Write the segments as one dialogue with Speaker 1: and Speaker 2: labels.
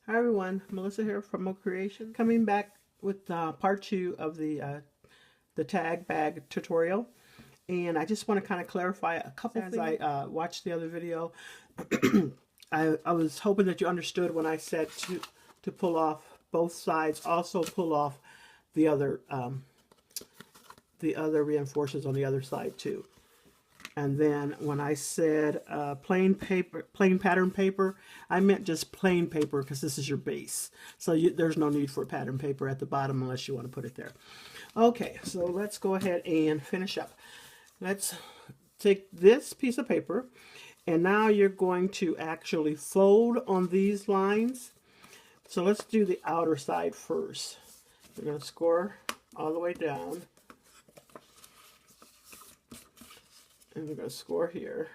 Speaker 1: Hi everyone, Melissa here from Mo Creation, coming back with part 2 of the tag bag tutorial. And I just want to kind of clarify a couple things. As I watched the other video, I was hoping that you understood when I said to pull off both sides, also pull off the other reinforcements on the other side too. And then when I said plain pattern paper, I meant just plain paper because this is your base. So there's no need for pattern paper at the bottom unless you want to put it there. Okay, so let's go ahead and finish up. Let's take this piece of paper, and now you're going to actually fold on these lines. So let's do the outer side first. We're going to score all the way down. And we're going to score here.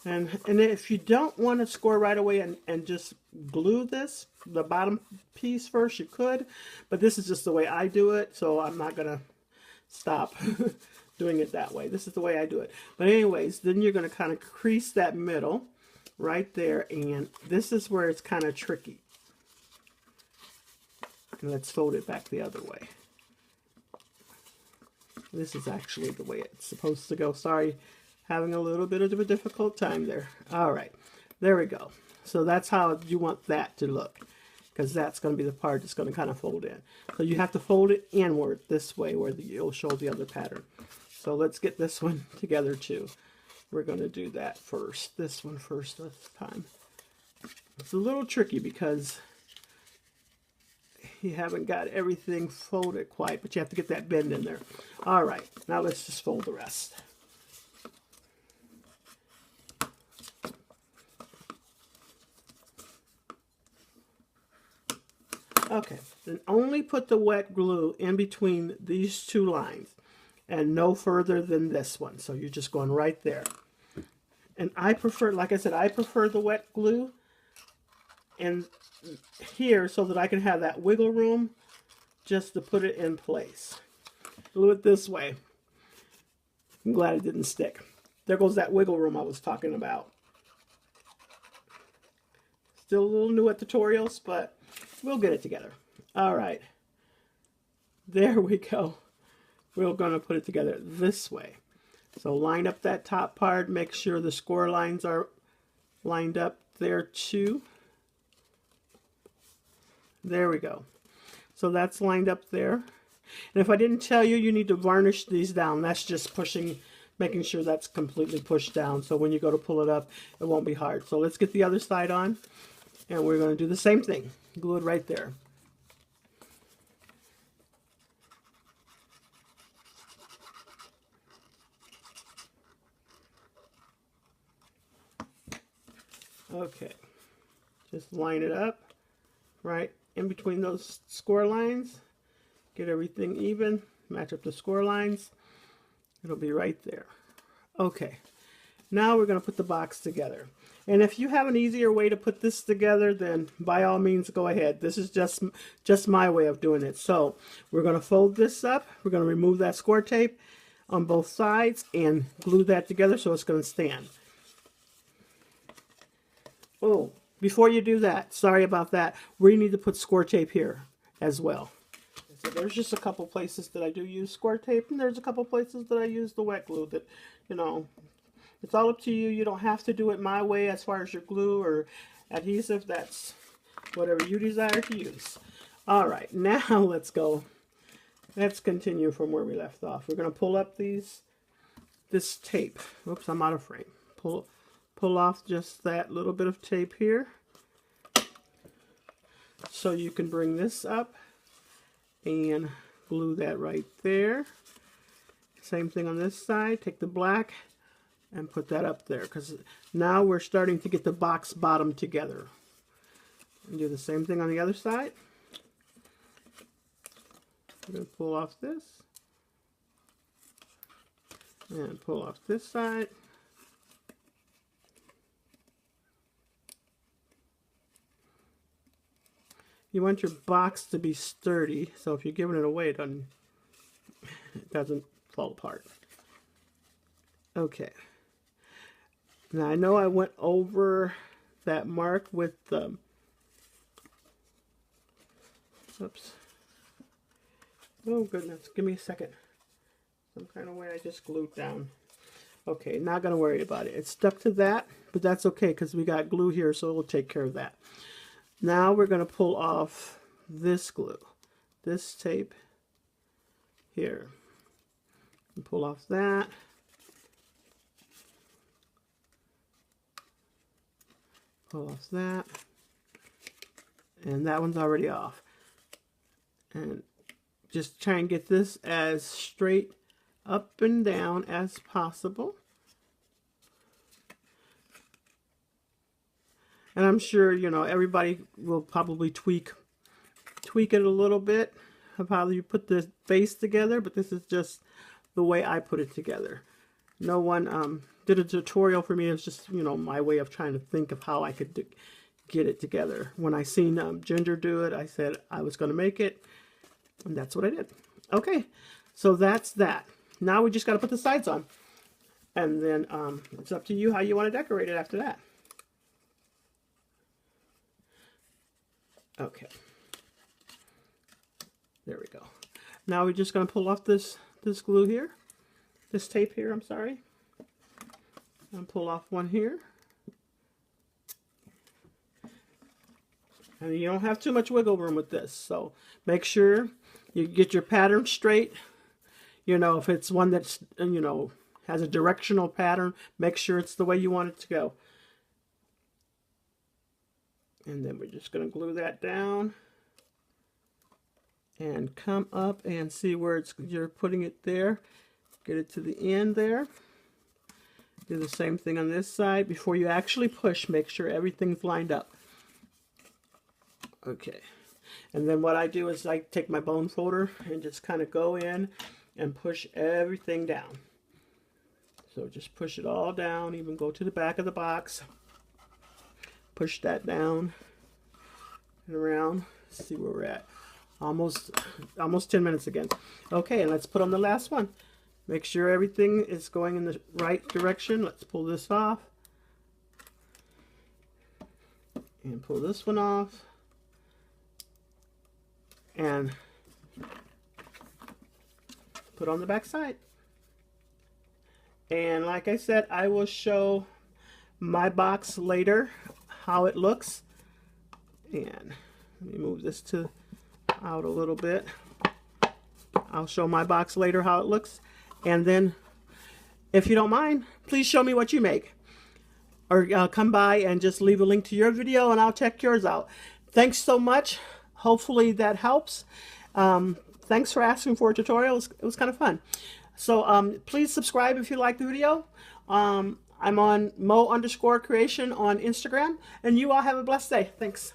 Speaker 1: And if you don't want to score right away and just glue this, the bottom piece first, you could. But this is just the way I do it, so I'm not going to stop doing it that way. This is the way I do it. But anyways, then you're going to kind of crease that middle right there. And this is where it's kind of tricky. And let's fold it back the other way. This is actually the way it's supposed to go. Sorry, having a little bit of a difficult time there. All right, there we go. So that's how you want that to look, because that's going to be the part that's going to kind of fold in. So you have to fold it inward this way where you'll show the other pattern. So let's get this one together too. We're going to do that first. This one first this time. It's a little tricky because you haven't got everything folded quite, but you have to get that bend in there. All right, now let's just fold the rest. Okay, then only put the wet glue in between these two lines and no further than this one. So you're just going right there. And I prefer, like I said, I prefer the wet glue in here so that I can have that wiggle room just to put it in place. Glue it this way. I'm glad it didn't stick. There goes that wiggle room I was talking about. Still a little new at tutorials, but we'll get it together. All right. There we go. We're going to put it together this way. So line up that top part. Make sure the score lines are lined up there too. There we go. So that's lined up there. And if I didn't tell you, you need to varnish these down. That's just pushing, making sure that's completely pushed down. So when you go to pull it up, it won't be hard. So let's get the other side on. And we're going to do the same thing. Glue it right there. Okay. Just line it up right in between those score lines. Get everything even. Match up the score lines. It'll be right there. Okay. Now we're going to put the box together. And if you have an easier way to put this together, then by all means go ahead. This is just my way of doing it. So we're going to fold this up. We're going to remove that score tape on both sides and glue that together so it's going to stand. Oh, before you do that, sorry about that, we need to put score tape here as well. So there's just a couple places that I do use score tape, and there's a couple places that I use the wet glue that, you know, it's all up to you. You don't have to do it my way as far as your glue or adhesive. That's whatever you desire to use. All right, now let's go. Let's continue from where we left off. We're going to pull up this tape. Oops, I'm out of frame. Pull off just that little bit of tape here. So you can bring this up and glue that right there. Same thing on this side. Take the black and put that up there, because now we're starting to get the box bottom together. And do the same thing on the other side. I'm going to pull off this and pull off this side. You want your box to be sturdy, so if you're giving it away, it doesn't fall apart. Okay. Now I know I went over that mark with the, oops. Oh goodness, give me a second. Some kind of way I just glued down. Okay, not gonna worry about it. It's stuck to that, but that's okay because we got glue here, so we'll take care of that. Now we're gonna pull off this glue, this tape here. And pull off that. Pull off that. And that one's already off. And just try and get this as straight up and down as possible. And I'm sure, you know, everybody will probably tweak it a little bit of how you put the base together, but this is just the way I put it together. No one did a tutorial for me. It's just, you know, my way of trying to think of how I could get it together. When I seen Ginger do it, I said I was going to make it, and that's what I did. Okay, so that's that. Now we just got to put the sides on. And then it's up to you how you want to decorate it after that. Okay. There we go. Now we're just going to pull off this glue here. This tape here, I'm sorry. And pull off one here. And you don't have too much wiggle room with this. So make sure you get your pattern straight. You know, if it's one that's, you know, has a directional pattern, make sure it's the way you want it to go. And then we're just going to glue that down. And come up and see where you're putting it there. Get it to the end there. Do the same thing on this side. Before you actually push, make sure everything's lined up. Okay. And then what I do is I take my bone folder and just kind of go in and push everything down. So just push it all down, even go to the back of the box. Push that down and around. Let's see where we're at. Almost 10 minutes again. Okay, and let's put on the last one. Make sure everything is going in the right direction. Let's pull this off. And pull this one off. And put on the back side. And like I said, I will show my box later how it looks. And let me move this out a little bit. I'll show my box later how it looks. And then, if you don't mind, please show me what you make. Or come by and just leave a link to your video and I'll check yours out. Thanks so much. Hopefully that helps. Thanks for asking for a tutorial. It was kind of fun. So please subscribe if you like the video. I'm on Mo_creation on Instagram. And you all have a blessed day. Thanks.